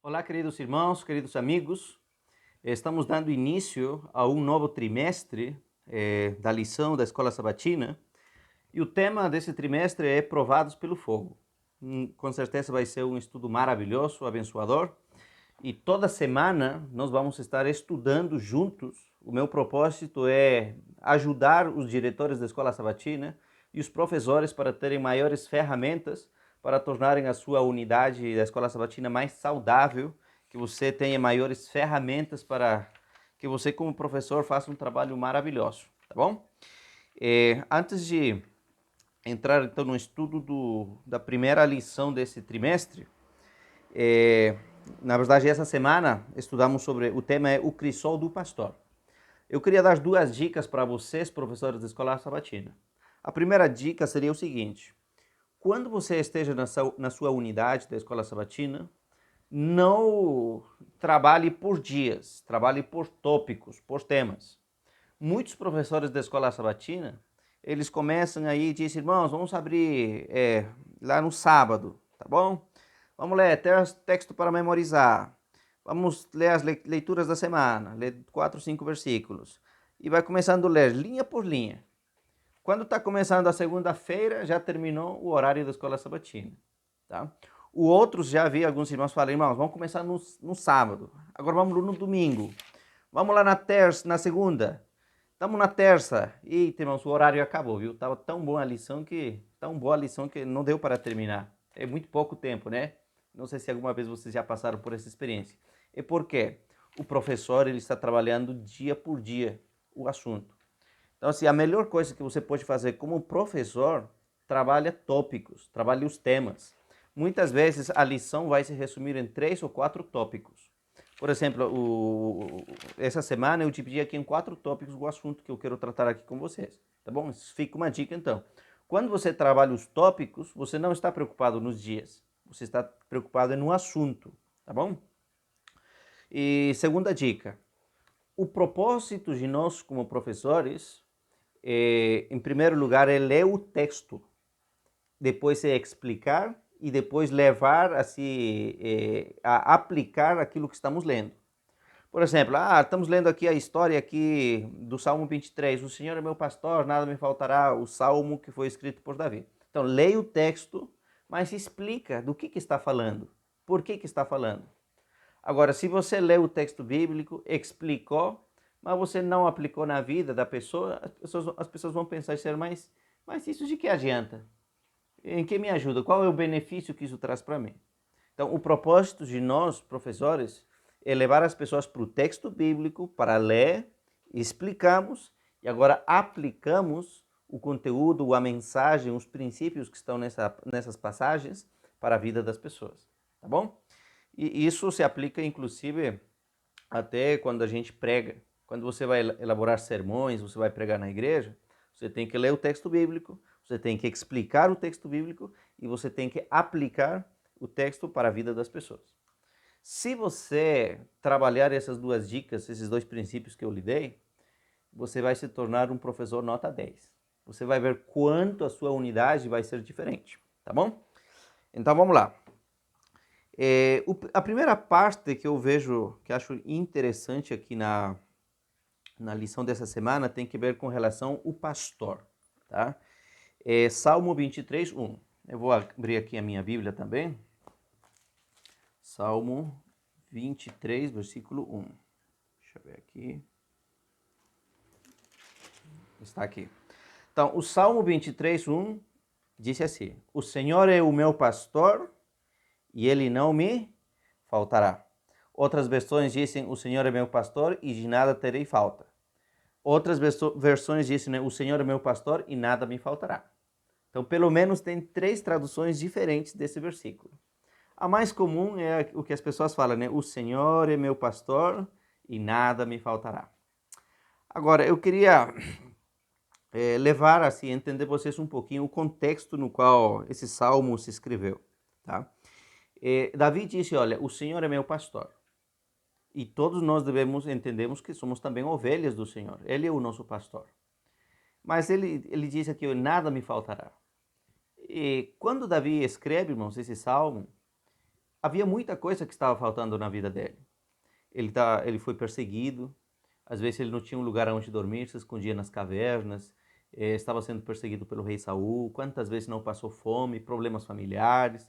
Olá, queridos irmãos, queridos amigos. Estamos dando início a um novo trimestre da lição da Escola Sabatina. E o tema desse trimestre é Provados pelo Fogo. Com certeza vai ser um estudo maravilhoso, abençoador. E toda semana nós vamos estar estudando juntos. O meu propósito é ajudar os diretores da Escola Sabatina e os professores para terem maiores ferramentas para tornarem a sua unidade da Escola Sabatina mais saudável, que você tenha maiores ferramentas para que você, como professor, faça um trabalho maravilhoso, tá bom? Antes de entrar então no estudo da primeira lição desse trimestre, na verdade essa semana estudamos sobre, o tema é o crisol do pastor. Eu queria dar duas dicas para vocês, professores da Escola Sabatina. A primeira dica seria o seguinte: quando você esteja na sua unidade da Escola Sabatina, não trabalhe por dias, trabalhe por tópicos, por temas. Muitos professores da Escola Sabatina, eles começam aí e dizem: irmãos, vamos abrir lá no sábado, tá bom? Vamos ler texto para memorizar. Vamos ler as leituras da semana, ler 4, 5 versículos. E vai começando a ler linha por linha. Quando está começando a segunda-feira, já terminou o horário da Escola Sabatina, tá? O outros, já vi alguns irmãos falarem: irmãos, vamos começar no sábado. Agora vamos no domingo. Vamos lá na terça, na segunda. Estamos na terça. Eita, irmãos, o horário acabou, viu? Tava tão boa a lição que não deu para terminar. É muito pouco tempo, né? Não sei se alguma vez vocês já passaram por essa experiência. E por quê? O professor, ele está trabalhando dia por dia o assunto. Então, assim, a melhor coisa que você pode fazer como professor, trabalha tópicos, trabalhe os temas. Muitas vezes a lição vai se resumir em 3 ou 4 tópicos. Por exemplo, essa semana eu dividi aqui em 4 tópicos o assunto que eu quero tratar aqui com vocês. Tá bom? Fica uma dica então. Quando você trabalha os tópicos, você não está preocupado nos dias. Você está preocupado no assunto. Tá bom? E segunda dica. O propósito de nós como professores, em primeiro lugar, é ler o texto. Depois é explicar e depois levar a aplicar aquilo que estamos lendo. Por exemplo, estamos lendo aqui a história aqui do Salmo 23. O Senhor é meu pastor, nada me faltará. O salmo que foi escrito por Davi. Então, leia o texto, mas explica do que está falando. Por que está falando. Agora, se você lê o texto bíblico, explicou, mas você não aplicou na vida da pessoa, as pessoas vão pensar e dizer: mas isso de que adianta? Em que me ajuda? Qual é o benefício que isso traz para mim? Então, o propósito de nós, professores, é levar as pessoas para o texto bíblico, para ler, explicamos e agora aplicamos o conteúdo, a mensagem, os princípios que estão nessas passagens para a vida das pessoas. Tá bom? E isso se aplica, inclusive, até quando a gente prega. Quando você vai elaborar sermões, você vai pregar na igreja, você tem que ler o texto bíblico, você tem que explicar o texto bíblico e você tem que aplicar o texto para a vida das pessoas. Se você trabalhar essas duas dicas, esses dois princípios que eu lhe dei, você vai se tornar um professor nota 10. Você vai ver quanto a sua unidade vai ser diferente, tá bom? Então vamos lá. A primeira parte que eu vejo, que acho interessante aqui na lição dessa semana, tem que ver com relação ao pastor, tá? Salmo 23, 1. Eu vou abrir aqui a minha Bíblia também. Salmo 23, versículo 1. Deixa eu ver aqui. Está aqui. Então, o Salmo 23, 1 disse assim: o Senhor é o meu pastor e ele não me faltará. Outras versões dizem: o Senhor é meu pastor e de nada terei falta. Outras versões dizem: o Senhor é meu pastor e nada me faltará. Então, pelo menos tem 3 traduções diferentes desse versículo. A mais comum é o que as pessoas falam, né? O Senhor é meu pastor e nada me faltará. Agora, eu queria levar, assim, entender vocês um pouquinho o contexto no qual esse salmo se escreveu, tá? Davi disse: olha, o Senhor é meu pastor. E todos nós entendemos que somos também ovelhas do Senhor. Ele é o nosso pastor. Mas ele diz aqui: nada me faltará. E quando Davi escreve, irmãos, esse salmo, havia muita coisa que estava faltando na vida dele. Ele foi perseguido, às vezes ele não tinha um lugar onde dormir, se escondia nas cavernas, estava sendo perseguido pelo rei Saul, quantas vezes não passou fome, problemas familiares,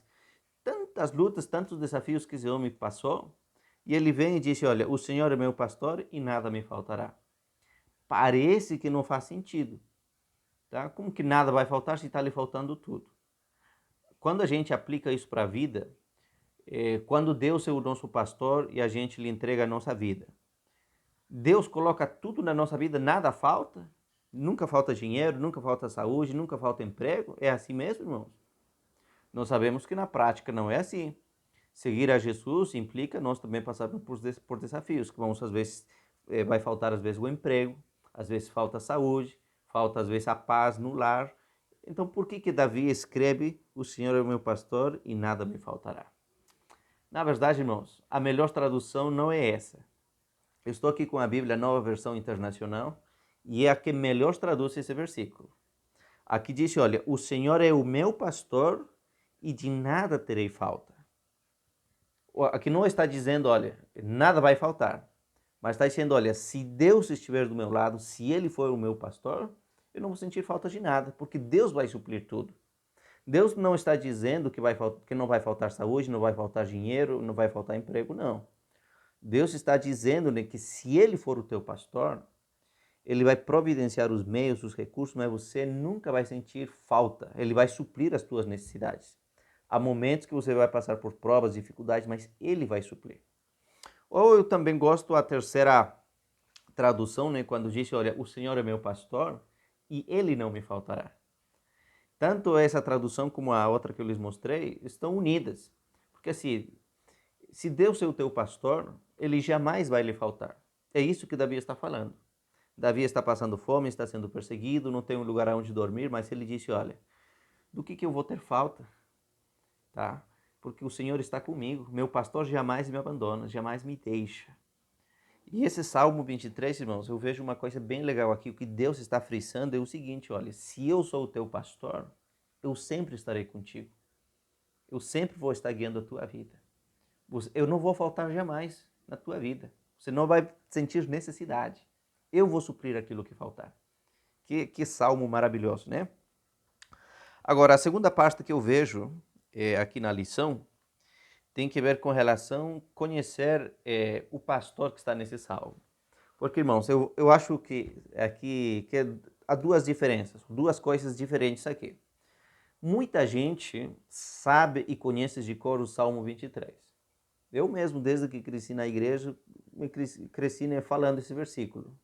tantas lutas, tantos desafios que esse homem passou, e ele vem e disse, olha, o Senhor é meu pastor e nada me faltará. Parece que não faz sentido, tá? Como que nada vai faltar se está lhe faltando tudo? Quando a gente aplica isso para a vida, quando Deus é o nosso pastor e a gente lhe entrega a nossa vida, Deus coloca tudo na nossa vida, nada falta, nunca falta dinheiro, nunca falta saúde, nunca falta emprego, é assim mesmo, irmãos? Nós sabemos que na prática não é assim. Seguir a Jesus implica nós também passarmos por desafios, que vamos às vezes, vai faltar às vezes o emprego, às vezes falta a saúde, falta às vezes a paz no lar. Então por que Davi escreve, o Senhor é o meu pastor e nada me faltará? Na verdade, irmãos, a melhor tradução não é essa. Eu estou aqui com a Bíblia, Nova Versão Internacional, e é a que melhor traduz esse versículo. Aqui diz, olha, o Senhor é o meu pastor e de nada terei falta. Aqui não está dizendo, olha, nada vai faltar, mas está dizendo, olha, se Deus estiver do meu lado, se Ele for o meu pastor, eu não vou sentir falta de nada, porque Deus vai suprir tudo. Deus não está dizendo que não vai faltar saúde, não vai faltar dinheiro, não vai faltar emprego, não. Deus está dizendo, né, que se Ele for o teu pastor, Ele vai providenciar os meios, os recursos, mas você nunca vai sentir falta. Ele vai suprir as tuas necessidades. Há momentos que você vai passar por provas, dificuldades, mas Ele vai suprir. Ou eu também gosto a terceira tradução, né, quando diz, olha, o Senhor é meu pastor e Ele não me faltará. Tanto essa tradução como a outra que eu lhes mostrei estão unidas. Porque assim, se Deus é o teu pastor, Ele jamais vai lhe faltar. É isso que Davi está falando. Davi está passando fome, está sendo perseguido, não tem um lugar onde dormir, mas ele disse, olha, do que eu vou ter falta? Tá? Porque o Senhor está comigo, meu pastor jamais me abandona, jamais me deixa. E esse Salmo 23, irmãos, eu vejo uma coisa bem legal aqui, o que Deus está frisando é o seguinte, olha, se eu sou o teu pastor, eu sempre estarei contigo. Eu sempre vou estar guiando a tua vida. Eu não vou faltar jamais na tua vida. Você não vai sentir necessidade. Eu vou suprir aquilo que faltar. Que salmo maravilhoso, né? Agora, a segunda parte que eu vejo aqui na lição tem que ver com relação a conhecer o pastor que está nesse salmo. Porque, irmãos, eu acho que aqui há duas diferenças, duas coisas diferentes aqui. Muita gente sabe e conhece de cor o Salmo 23. Eu mesmo, desde que cresci na igreja, cresci né, falando esse versículo.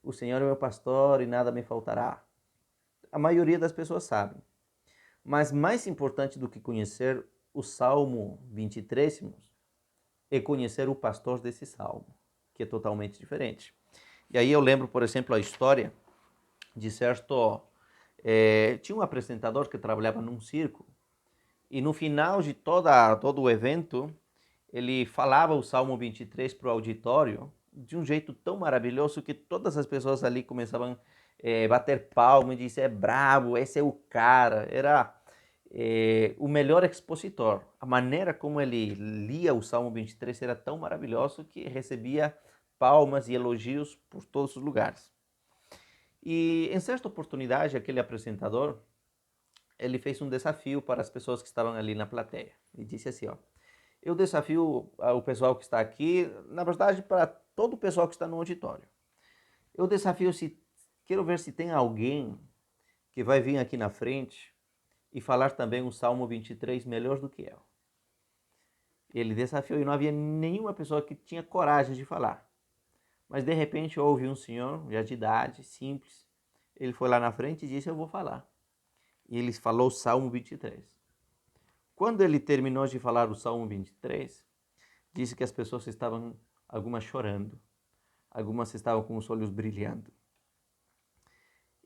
O Senhor é meu pastor e nada me faltará. A maioria das pessoas sabe. Mas mais importante do que conhecer o Salmo 23, irmãos, é conhecer o pastor desse salmo, que é totalmente diferente. E aí eu lembro, por exemplo, a história de certo... tinha um apresentador que trabalhava num circo e no final de todo o evento, ele falava o Salmo 23 para o auditório de um jeito tão maravilhoso que todas as pessoas ali começavam a bater palma e dizer, é bravo, esse é o cara. Era o melhor expositor. A maneira como ele lia o Salmo 23 era tão maravilhoso que recebia palmas e elogios por todos os lugares. E em certa oportunidade, aquele apresentador, ele fez um desafio para as pessoas que estavam ali na plateia. E disse assim, ó, eu desafio o pessoal que está aqui, na verdade, para todo o pessoal que está no auditório. Eu desafio, quero ver se tem alguém que vai vir aqui na frente e falar também o Salmo 23 melhor do que eu. Ele desafiou e não havia nenhuma pessoa que tinha coragem de falar. Mas de repente houve um senhor, já de idade, simples. Ele foi lá na frente e disse, eu vou falar. E ele falou o Salmo 23. Quando ele terminou de falar o Salmo 23, disse que as pessoas estavam, algumas chorando, algumas estavam com os olhos brilhando.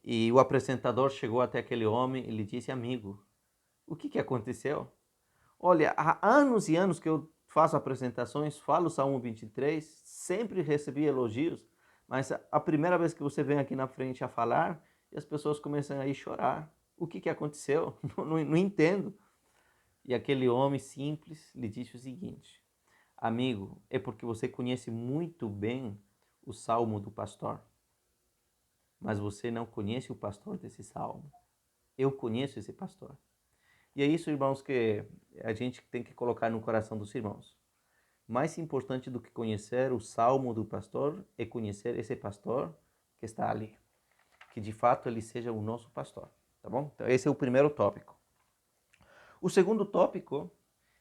E o apresentador chegou até aquele homem e lhe disse, amigo, o que aconteceu? Olha, há anos e anos que eu faço apresentações, falo o Salmo 23, sempre recebi elogios, mas a primeira vez que você vem aqui na frente a falar, e as pessoas começam a ir chorar. O que aconteceu? Não entendo. E aquele homem simples lhe disse o seguinte: amigo, é porque você conhece muito bem o salmo do pastor, mas você não conhece o pastor desse salmo. Eu conheço esse pastor. E é isso, irmãos, que a gente tem que colocar no coração dos irmãos. Mais importante do que conhecer o salmo do pastor é conhecer esse pastor que está ali. Que de fato ele seja o nosso pastor. Tá bom? Então esse é o primeiro tópico. O segundo tópico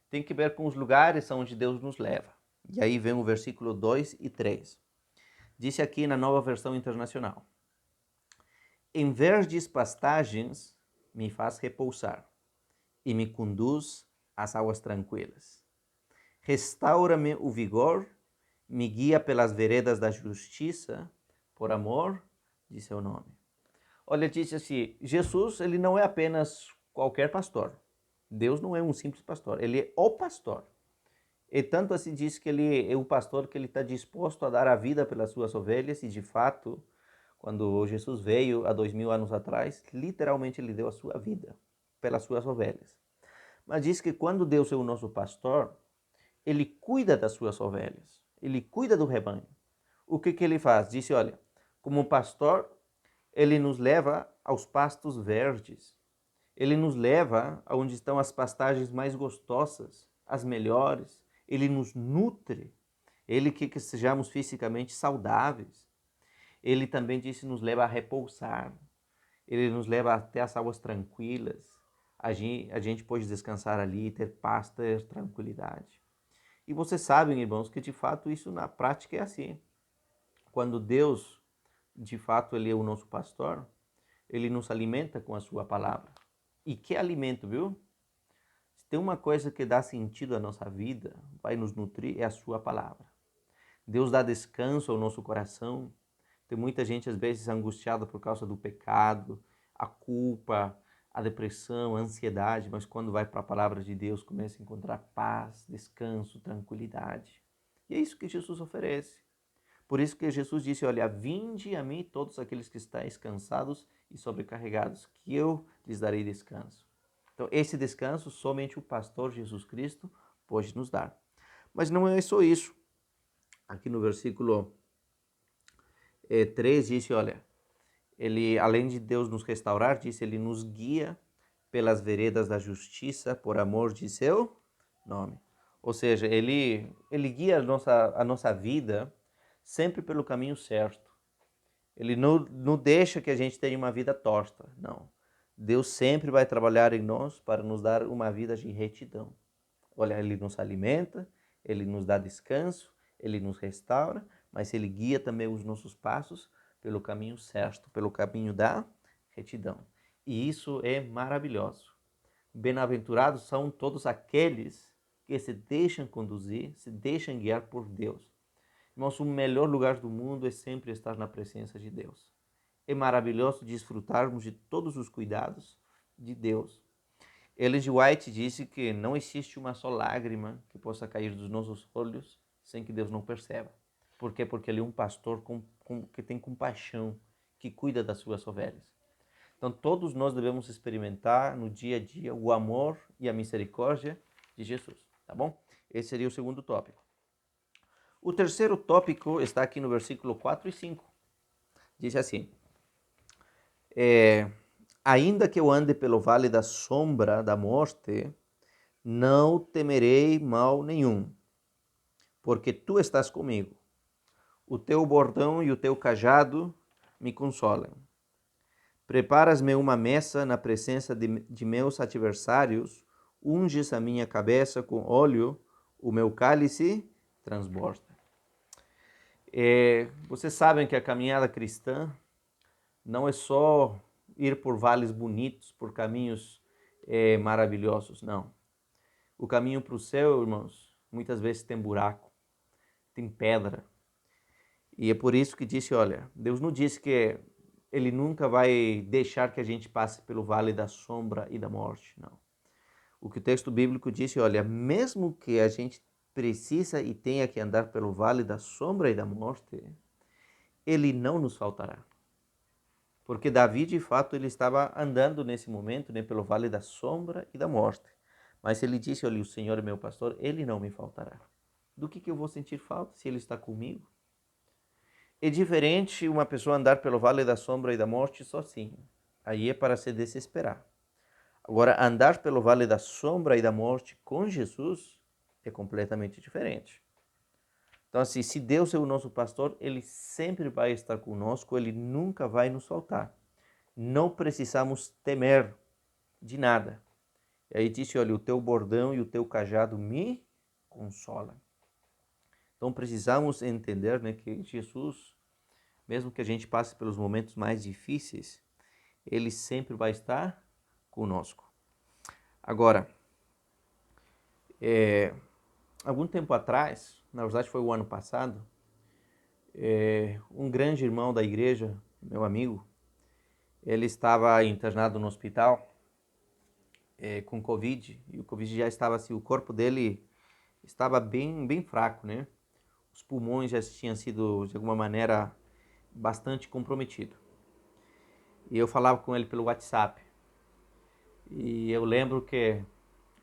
tem que ver com os lugares onde Deus nos leva. E aí vem o versículo 2 e 3. Disse aqui na Nova Versão Internacional: em verdes pastagens me faz repousar e me conduz às águas tranquilas. Restaura-me o vigor, me guia pelas veredas da justiça, por amor de seu nome. Olha, disse assim, Jesus, ele não é apenas qualquer pastor. Deus não é um simples pastor, ele é o pastor. E tanto assim diz que ele é o pastor que ele está disposto a dar a vida pelas suas ovelhas, e de fato, quando Jesus veio há 2000 anos atrás, literalmente ele deu a sua vida pelas suas ovelhas. Mas diz que quando Deus é o nosso pastor, ele cuida das suas ovelhas, ele cuida do rebanho. O que ele faz? Disse, olha, como pastor, ele nos leva aos pastos verdes. Ele nos leva aonde estão as pastagens mais gostosas, as melhores. Ele nos nutre. Ele quer que sejamos fisicamente saudáveis. Ele também disse nos leva a repousar. Ele nos leva até as águas tranquilas. A gente pode descansar ali, ter paz, ter tranquilidade. E vocês sabem, irmãos, que de fato isso na prática é assim. Quando Deus, de fato, ele é o nosso pastor, ele nos alimenta com a sua palavra. E que alimento, viu? Se tem uma coisa que dá sentido à nossa vida, vai nos nutrir, é a sua palavra. Deus dá descanso ao nosso coração. Tem muita gente, às vezes, angustiada por causa do pecado, a culpa, a depressão, a ansiedade, mas quando vai para a palavra de Deus, começa a encontrar paz, descanso, tranquilidade. E é isso que Jesus oferece. Por isso que Jesus disse, olha, vinde a mim todos aqueles que estáis cansados e sobrecarregados, que eu lhes darei descanso. Então, esse descanso somente o pastor Jesus Cristo pode nos dar. Mas não é só isso. Aqui no versículo 3 disse, olha, ele, além de Deus nos restaurar, disse, ele nos guia pelas veredas da justiça por amor de seu nome. Ou seja, ele guia a nossa vida sempre pelo caminho certo. Ele não deixa que a gente tenha uma vida torta, não. Deus sempre vai trabalhar em nós para nos dar uma vida de retidão. Olha, ele nos alimenta, ele nos dá descanso, ele nos restaura, mas ele guia também os nossos passos pelo caminho certo, pelo caminho da retidão. E isso é maravilhoso. Bem-aventurados são todos aqueles que se deixam conduzir, se deixam guiar por Deus. Irmãos, o melhor lugar do mundo é sempre estar na presença de Deus. É maravilhoso desfrutarmos de todos os cuidados de Deus. Ellen G. White disse que não existe uma só lágrima que possa cair dos nossos olhos sem que Deus não perceba. Por quê? Porque ele é um pastor que tem compaixão, que cuida das suas ovelhas. Então todos nós devemos experimentar no dia a dia o amor e a misericórdia de Jesus, tá bom? Esse seria o segundo tópico. O terceiro tópico está aqui no versículo 4 e 5. Diz assim, ainda que eu ande pelo vale da sombra da morte, não temerei mal nenhum, porque tu estás comigo. O teu bordão e o teu cajado me consolam. Preparas-me uma mesa na presença de meus adversários, unges a minha cabeça com óleo, o meu cálice transborda. Vocês sabem que a caminhada cristã não é só ir por vales bonitos, por caminhos maravilhosos, não. O caminho para o céu, irmãos, muitas vezes tem buraco, tem pedra. E é por isso que disse, olha, Deus não disse que Ele nunca vai deixar que a gente passe pelo vale da sombra e da morte, não. O que o texto bíblico disse, olha, mesmo que a gente precisa e tenha que andar pelo vale da sombra e da morte, Ele não nos faltará. Porque Davi, de fato, ele estava andando nesse momento, né, pelo vale da sombra e da morte. Mas ele disse, olha, o Senhor é meu pastor, ele não me faltará. Do que eu vou sentir falta se ele está comigo? É diferente uma pessoa andar pelo vale da sombra e da morte sozinho. Aí é para se desesperar. Agora, andar pelo vale da sombra e da morte com Jesus é completamente diferente. Então, assim, se Deus é o nosso pastor, ele sempre vai estar conosco, ele nunca vai nos faltar. Não precisamos temer de nada. E aí disse, olha, o teu bordão e o teu cajado me consolam. Então precisamos entender, né, que Jesus, mesmo que a gente passe pelos momentos mais difíceis, ele sempre vai estar conosco. Agora, algum tempo atrás, na verdade foi o ano passado, um grande irmão da igreja, meu amigo, ele estava internado no hospital com Covid, e o Covid já estava assim, o corpo dele estava bem fraco, né? Os pulmões já tinham sido, de alguma maneira, bastante comprometidos. E eu falava com ele pelo WhatsApp. E eu lembro que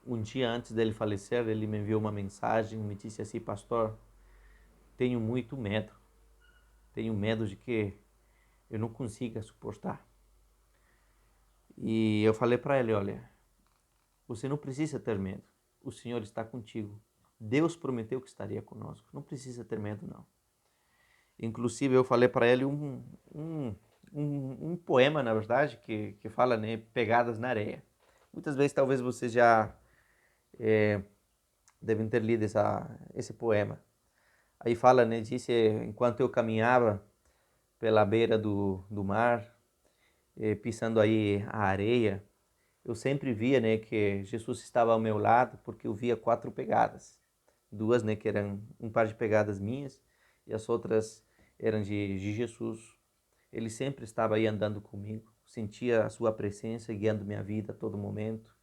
um dia antes dele falecer, ele me enviou uma mensagem, me disse assim, pastor, tenho muito medo. Tenho medo de que eu não consiga suportar. E eu falei para ele, olha, você não precisa ter medo. O Senhor está contigo. Deus prometeu que estaria conosco. Não precisa ter medo, não. Inclusive, eu falei para ele um poema, na verdade, que fala, né, pegadas na areia. Muitas vezes, talvez vocês já devem ter lido esse poema. Aí fala, né, disse, enquanto eu caminhava pela beira do mar, pisando aí a areia, eu sempre via, né, que Jesus estava ao meu lado, porque eu via 4 pegadas. 2, né, que eram um par de pegadas minhas, e as outras eram de Jesus. Ele sempre estava aí andando comigo, sentia a sua presença guiando minha vida a todo momento.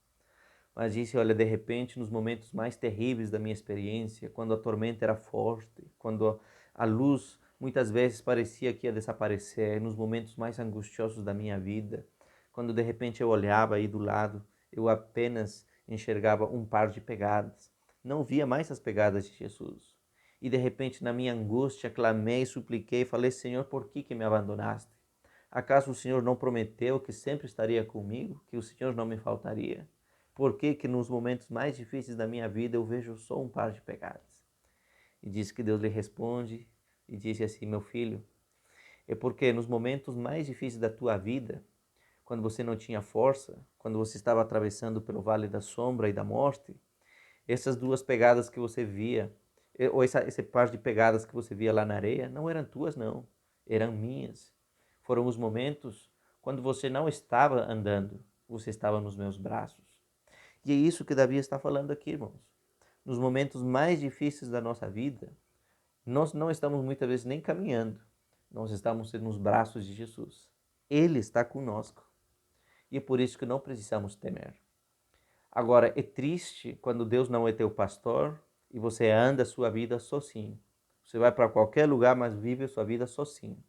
Mas disse, olha, de repente, nos momentos mais terríveis da minha experiência, quando a tormenta era forte, quando a luz muitas vezes parecia que ia desaparecer, nos momentos mais angustiosos da minha vida, quando de repente eu olhava aí do lado, eu apenas enxergava um par de pegadas. Não via mais as pegadas de Jesus. E de repente, na minha angústia, clamei, supliquei, falei, Senhor, por que me abandonaste? Acaso o Senhor não prometeu que sempre estaria comigo, que o Senhor não me faltaria? Por que nos momentos mais difíceis da minha vida eu vejo só um par de pegadas? E diz que Deus lhe responde e disse assim, meu filho, é porque nos momentos mais difíceis da tua vida, quando você não tinha força, quando você estava atravessando pelo vale da sombra e da morte, essas 2 pegadas que você via, ou esse par de pegadas que você via lá na areia, não eram tuas não, eram minhas. Foram os momentos quando você não estava andando, você estava nos meus braços. E é isso que Davi está falando aqui, irmãos. Nos momentos mais difíceis da nossa vida, nós não estamos muitas vezes nem caminhando, nós estamos nos braços de Jesus. Ele está conosco. E é por isso que não precisamos temer. Agora, é triste quando Deus não é teu pastor e você anda a sua vida sozinho. Você vai para qualquer lugar, mas vive a sua vida sozinho.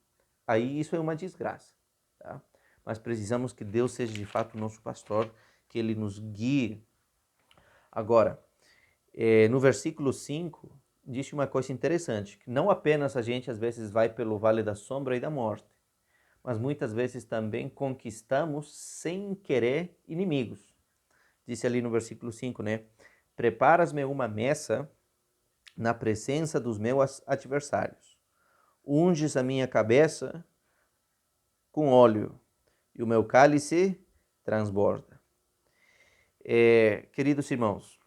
Aí isso é uma desgraça. Tá? Mas precisamos que Deus seja de fato o nosso pastor, que Ele nos guie. Agora, no versículo 5, diz uma coisa interessante, que não apenas a gente às vezes vai pelo vale da sombra e da morte, mas muitas vezes também conquistamos sem querer inimigos. Disse ali no versículo 5, né? Preparas-me uma mesa na presença dos meus adversários. Unges a minha cabeça com óleo e o meu cálice transborda. Queridos irmãos,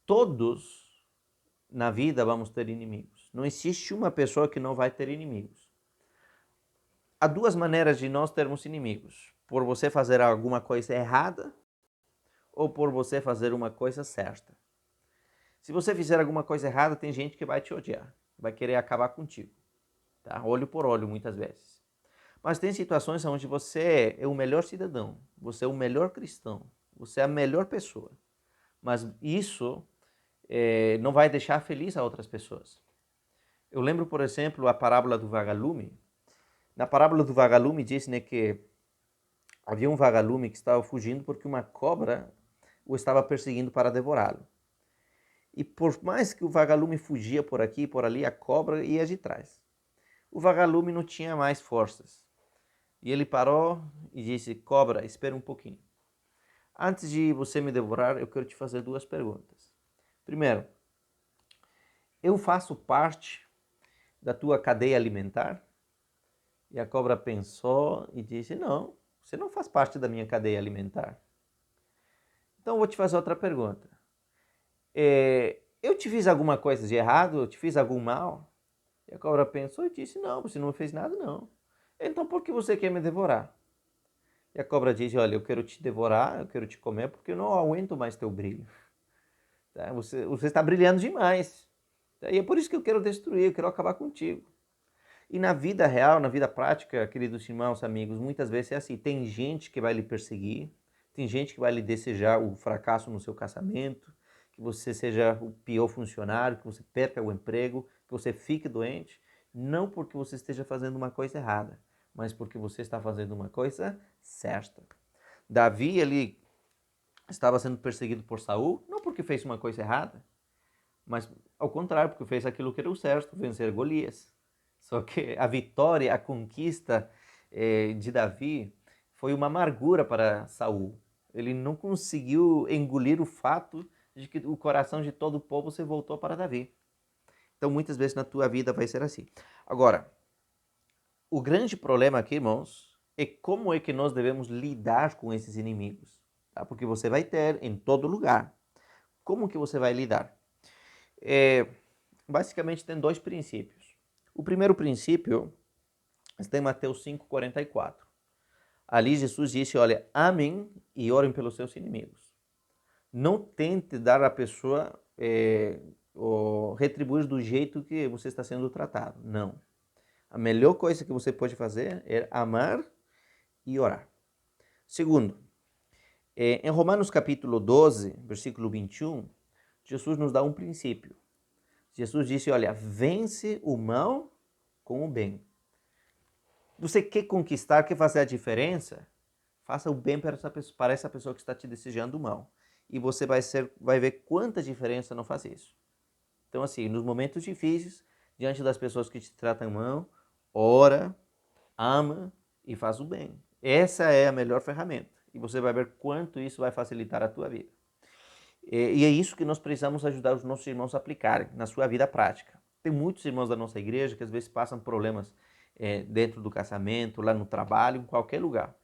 todos na vida vamos ter inimigos. Não existe uma pessoa que não vai ter inimigos. Há 2 maneiras de nós termos inimigos. Por você fazer alguma coisa errada ou por você fazer uma coisa certa. Se você fizer alguma coisa errada, tem gente que vai te odiar, vai querer acabar contigo. Tá? Olho por olho, muitas vezes. Mas tem situações onde você é o melhor cidadão, você é o melhor cristão, você é a melhor pessoa. Mas isso não vai deixar feliz a outras pessoas. Eu lembro, por exemplo, a parábola do vagalume. Na parábola do vagalume diz, né, que havia um vagalume que estava fugindo porque uma cobra o estava perseguindo para devorá-lo. E por mais que o vagalume fugia por aqui e por ali, a cobra ia de trás. O vagalume não tinha mais forças. E ele parou e disse: Cobra, espera um pouquinho. Antes de você me devorar, eu quero te fazer duas perguntas. Primeiro, eu faço parte da tua cadeia alimentar? E a cobra pensou e disse: Não, você não faz parte da minha cadeia alimentar. Então eu vou te fazer outra pergunta. Eu te fiz alguma coisa de errado? Eu te fiz algum mal? E a cobra pensou e disse: Não, você não me fez nada, não. Então por que você quer me devorar? E a cobra disse: Olha, eu quero te devorar, eu quero te comer porque eu não aguento mais teu brilho. Tá? Você está brilhando demais. Tá? E é por isso que eu quero destruir, eu quero acabar contigo. E na vida real, na vida prática, queridos irmãos, amigos, muitas vezes é assim. Tem gente que vai lhe perseguir, tem gente que vai lhe desejar o fracasso no seu casamento, que você seja o pior funcionário, que você perca o emprego, que você fique doente, não porque você esteja fazendo uma coisa errada, mas porque você está fazendo uma coisa certa. Davi, ele estava sendo perseguido por Saul, não porque fez uma coisa errada, mas ao contrário, porque fez aquilo que era o certo, vencer Golias. Só que a vitória, a conquista de Davi foi uma amargura para Saul. Ele não conseguiu engolir o fato de que o coração de todo o povo se voltou para Davi. Então, muitas vezes na tua vida vai ser assim. Agora, o grande problema aqui, irmãos, é como é que nós devemos lidar com esses inimigos. Tá? Porque você vai ter em todo lugar. Como que você vai lidar? Basicamente tem dois princípios. O primeiro princípio está em Mateus 5,44. Ali Jesus disse: Olha, amem e orem pelos seus inimigos. Não tente dar à pessoa ou retribuir do jeito que você está sendo tratado. Não. A melhor coisa que você pode fazer é amar e orar. Segundo, em Romanos capítulo 12, versículo 21, Jesus nos dá um princípio. Jesus disse: Olha, vence o mal com o bem. Você quer conquistar, quer fazer a diferença? Faça o bem para essa pessoa que está te desejando o mal. E você vai ver quanta diferença não faz isso. Então, assim, nos momentos difíceis, diante das pessoas que te tratam mal, ora, ama e faz o bem. Essa é a melhor ferramenta. E você vai ver quanto isso vai facilitar a tua vida. E é isso que nós precisamos ajudar os nossos irmãos a aplicarem na sua vida prática. Tem muitos irmãos da nossa igreja que às vezes passam problemas dentro do casamento, lá no trabalho, em qualquer lugar.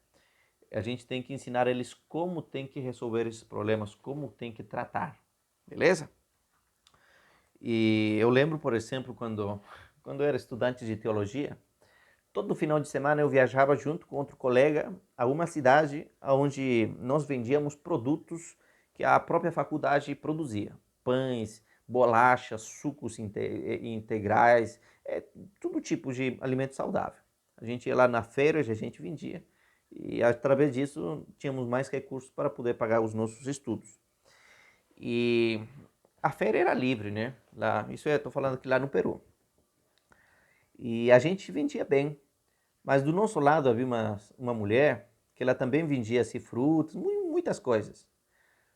A gente tem que ensinar eles como tem que resolver esses problemas, como tem que tratar. Beleza? E eu lembro, por exemplo, quando eu era estudante de teologia, todo final de semana eu viajava junto com outro colega a uma cidade onde nós vendíamos produtos que a própria faculdade produzia. Pães, bolachas, sucos integrais, todo tipo de alimento saudável. A gente ia lá na feira, a gente vendia. E através disso tínhamos mais recursos para poder pagar os nossos estudos. E a feira era livre, né? Lá, isso eu estou falando aqui lá no Peru. E a gente vendia bem. Mas do nosso lado havia uma mulher que ela também vendia assim, frutas, muitas coisas.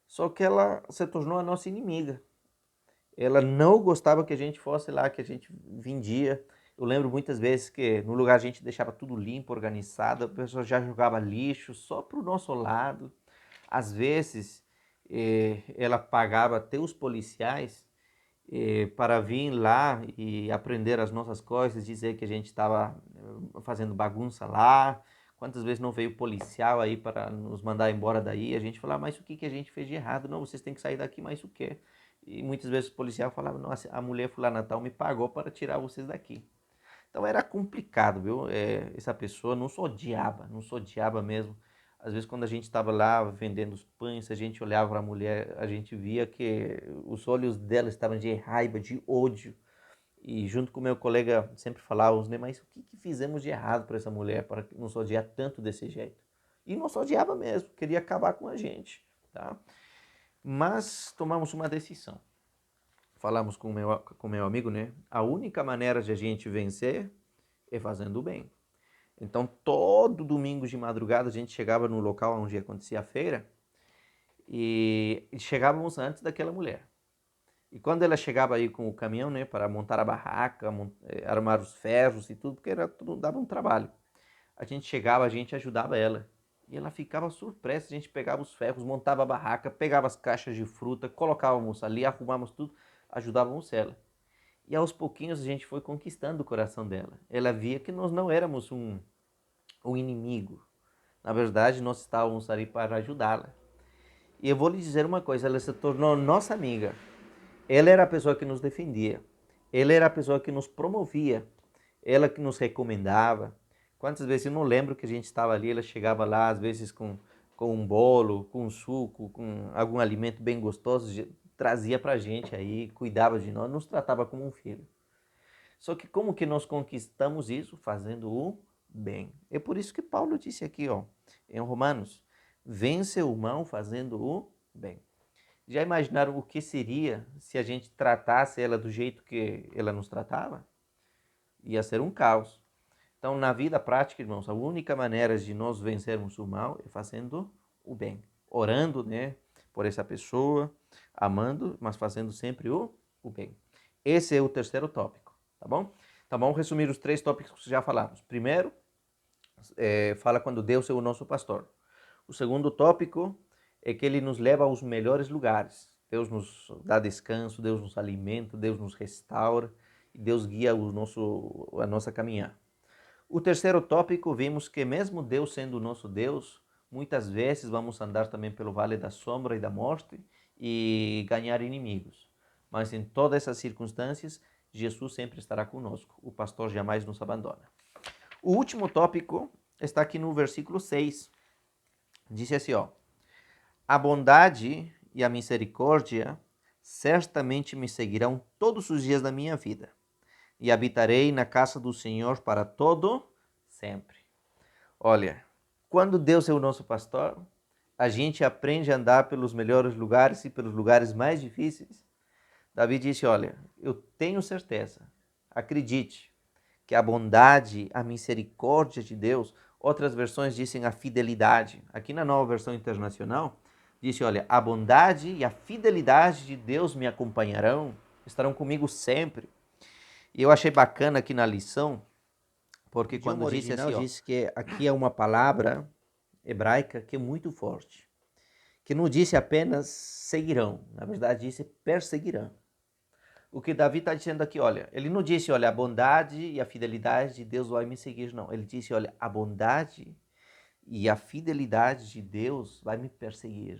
Só que ela se tornou a nossa inimiga. Ela não gostava que a gente fosse lá, que a gente vendia. Eu lembro muitas vezes que no lugar a gente deixava tudo limpo, organizado, a pessoa já jogava lixo só para o nosso lado. Às vezes, ela pagava até os policiais para vir lá e aprender as nossas coisas, dizer que a gente estava fazendo bagunça lá. Quantas vezes não veio policial aí para nos mandar embora daí? A gente falava: mas o que, que a gente fez de errado? Não, vocês têm que sair daqui, mas o quê? E muitas vezes o policial falava: nossa, a mulher fulana tal me pagou para tirar vocês daqui. Então era complicado, viu? Essa pessoa não só odiava, não só odiava mesmo. Às vezes quando a gente estava lá vendendo os pães, a gente olhava para a mulher, a gente via que os olhos dela estavam de raiva, de ódio. E junto com meu colega sempre falávamos, né? Mas o que, que fizemos de errado para essa mulher para nos odiar tanto desse jeito? E nos odiava mesmo, queria acabar com a gente, tá? Mas tomamos uma decisão. Falamos com meu amigo, né? A única maneira de a gente vencer é fazendo o bem. Então, todo domingo de madrugada a gente chegava no local onde acontecia a feira e chegávamos antes daquela mulher. E quando ela chegava aí com o caminhão, né, para montar a barraca, armar os ferros e tudo, porque era tudo dava um trabalho. A gente chegava, a gente ajudava ela. E ela ficava surpresa, a gente pegava os ferros, montava a barraca, pegava as caixas de fruta, colocávamos ali, arrumávamos tudo, ajudávamos ela. E aos pouquinhos a gente foi conquistando o coração dela. Ela via que nós não éramos um inimigo. Na verdade, nós estávamos ali para ajudá-la. E eu vou lhe dizer uma coisa, ela se tornou nossa amiga. Ela era a pessoa que nos defendia. Ela era a pessoa que nos promovia. Ela que nos recomendava. Quantas vezes eu não lembro que a gente estava ali, ela chegava lá, às vezes com um bolo, com um suco, com algum alimento bem gostoso, trazia pra gente aí, cuidava de nós, nos tratava como um filho. Só que como que nós conquistamos isso? Fazendo o bem. É por isso que Paulo disse aqui, ó, em Romanos, vence o mal fazendo o bem. Já imaginaram o que seria se a gente tratasse ela do jeito que ela nos tratava? Ia ser um caos. Então, na vida prática, irmãos, a única maneira de nós vencermos o mal é fazendo o bem. Orando, né, por essa pessoa, amando, mas fazendo sempre o bem. Esse é o terceiro tópico, tá bom? Então, vamos resumir os três tópicos que já falamos. Primeiro, fala quando Deus é o nosso pastor. O segundo tópico é que ele nos leva aos melhores lugares. Deus nos dá descanso, Deus nos alimenta, Deus nos restaura e Deus guia a nossa caminhada. O terceiro tópico, vimos que mesmo Deus sendo o nosso Deus, muitas vezes vamos andar também pelo vale da sombra e da morte e ganhar inimigos. Mas em todas essas circunstâncias, Jesus sempre estará conosco. O pastor jamais nos abandona. O último tópico está aqui no versículo 6. Diz assim, ó: a bondade e a misericórdia certamente me seguirão todos os dias da minha vida, e habitarei na casa do Senhor para todo sempre. Olha, quando Deus é o nosso pastor, a gente aprende a andar pelos melhores lugares e pelos lugares mais difíceis. Davi disse, olha, eu tenho certeza, acredite, que a bondade, a misericórdia de Deus, outras versões dizem a fidelidade. Aqui na Nova Versão Internacional, disse, olha, a bondade e a fidelidade de Deus me acompanharão, estarão comigo sempre. E eu achei bacana aqui na lição, porque quando disse assim, ó, diz que aqui é uma palavra hebraica que é muito forte, que não disse apenas seguirão, na verdade disse perseguirão. O que Davi está dizendo aqui, olha, ele não disse, olha, a bondade e a fidelidade de Deus vai me seguir, não. Ele disse, olha, a bondade e a fidelidade de Deus vai me perseguir.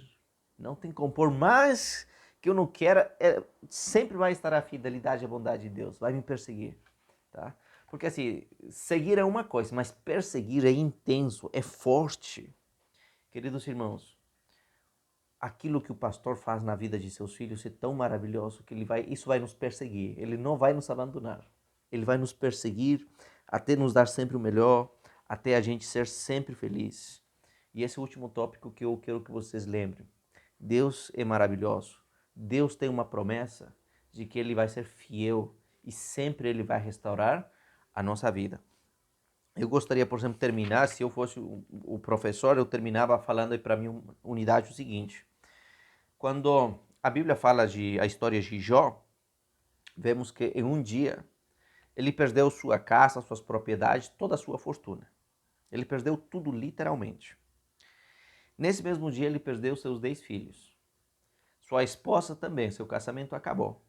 Não tem como, por mais que eu não queira, sempre vai estar a fidelidade e a bondade de Deus, vai me perseguir, tá? Porque assim, seguir é uma coisa, mas perseguir é intenso, é forte. Queridos irmãos, aquilo que o pastor faz na vida de seus filhos é tão maravilhoso que isso vai nos perseguir. Ele não vai nos abandonar. Ele vai nos perseguir até nos dar sempre o melhor, até a gente ser sempre feliz. E esse é o último tópico que eu quero que vocês lembrem. Deus é maravilhoso. Deus tem uma promessa de que Ele vai ser fiel e sempre Ele vai restaurar a nossa vida. Eu gostaria, por exemplo, terminar, se eu fosse o professor, eu terminava falando para mim unidade o seguinte. Quando a Bíblia fala a história de Jó, vemos que em um dia ele perdeu sua casa, suas propriedades, toda a sua fortuna. Ele perdeu tudo literalmente. Nesse mesmo dia ele perdeu seus 10 filhos. Sua esposa também, seu casamento acabou.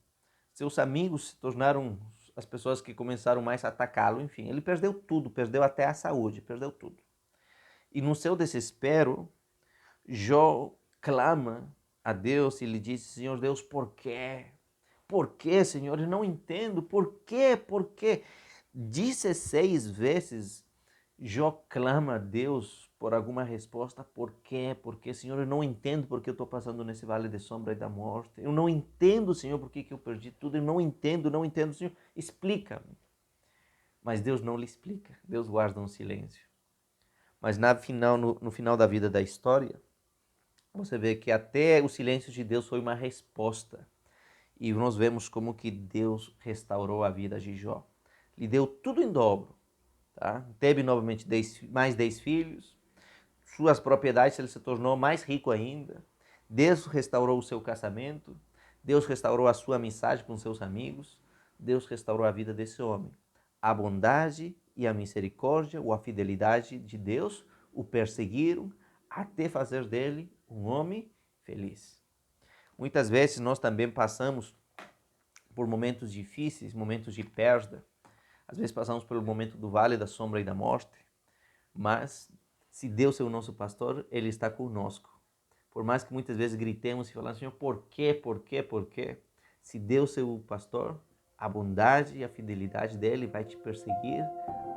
Seus amigos se tornaram as pessoas que começaram mais a atacá-lo, enfim. Ele perdeu tudo, perdeu até a saúde, perdeu tudo. E no seu desespero, Jó clama a Deus e lhe diz, Senhor Deus, por quê? Por quê, Senhor? Eu não entendo. Por quê? Por quê? 16 vezes Jó clama a Deus por alguma resposta. Por quê? Porque, Senhor, eu não entendo porque eu estou passando nesse vale de sombra e da morte. Eu não entendo, Senhor, por que eu perdi tudo. Eu não entendo, Senhor. Explica-me. Mas Deus não lhe explica. Deus guarda um silêncio. Mas no final da vida da história, você vê que até o silêncio de Deus foi uma resposta. E nós vemos como que Deus restaurou a vida de Jó. Lhe deu tudo em dobro. Tá? Teve novamente mais 10 filhos. Suas propriedades, ele se tornou mais rico ainda. Deus restaurou o seu casamento, Deus restaurou a sua amizade com seus amigos, Deus restaurou a vida desse homem. A bondade e a misericórdia ou a fidelidade de Deus o perseguiram até fazer dele um homem feliz. Muitas vezes nós também passamos por momentos difíceis, momentos de perda. Às vezes passamos pelo momento do vale da sombra e da morte, mas se Deus é o nosso pastor, Ele está conosco. Por mais que muitas vezes gritemos e falamos, Senhor, por quê, por quê, por quê? Se Deus é o pastor, a bondade e a fidelidade dele vai te perseguir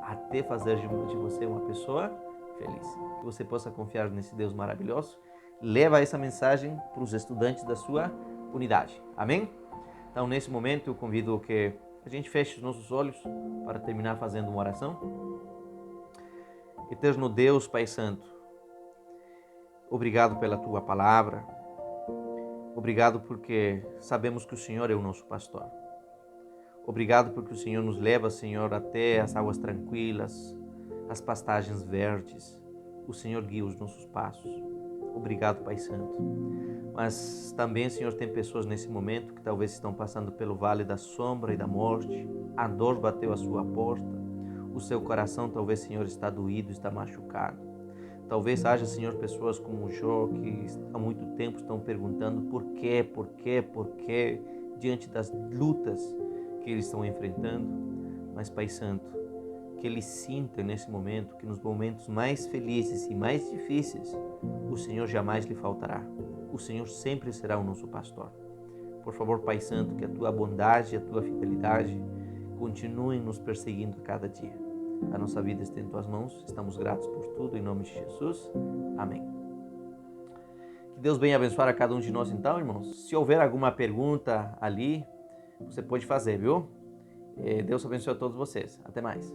até fazer de você uma pessoa feliz. Que você possa confiar nesse Deus maravilhoso. Leva essa mensagem para os estudantes da sua unidade. Amém? Então, nesse momento, eu convido que a gente feche os nossos olhos para terminar fazendo uma oração. Eterno Deus, Pai Santo, obrigado pela Tua palavra. Obrigado porque sabemos que o Senhor é o nosso pastor. Obrigado porque o Senhor nos leva, Senhor, até as águas tranquilas, as pastagens verdes. O Senhor guia os nossos passos. Obrigado, Pai Santo. Mas também, Senhor, tem pessoas nesse momento que talvez estão passando pelo vale da sombra e da morte. A dor bateu à sua porta. O seu coração talvez, Senhor, está doído, está machucado. Talvez haja, Senhor, pessoas como Jó que há muito tempo estão perguntando por quê, diante das lutas que eles estão enfrentando. Mas, Pai Santo, que eles sintam nesse momento que nos momentos mais felizes e mais difíceis, o Senhor jamais lhe faltará. O Senhor sempre será o nosso pastor. Por favor, Pai Santo, que a Tua bondade e a Tua fidelidade continuem nos perseguindo a cada dia. A nossa vida está em Tuas mãos. Estamos gratos por tudo, em nome de Jesus. Amém. Que Deus venha abençoar a cada um de nós então, irmãos. Se houver alguma pergunta ali, você pode fazer, viu? Deus abençoe a todos vocês. Até mais.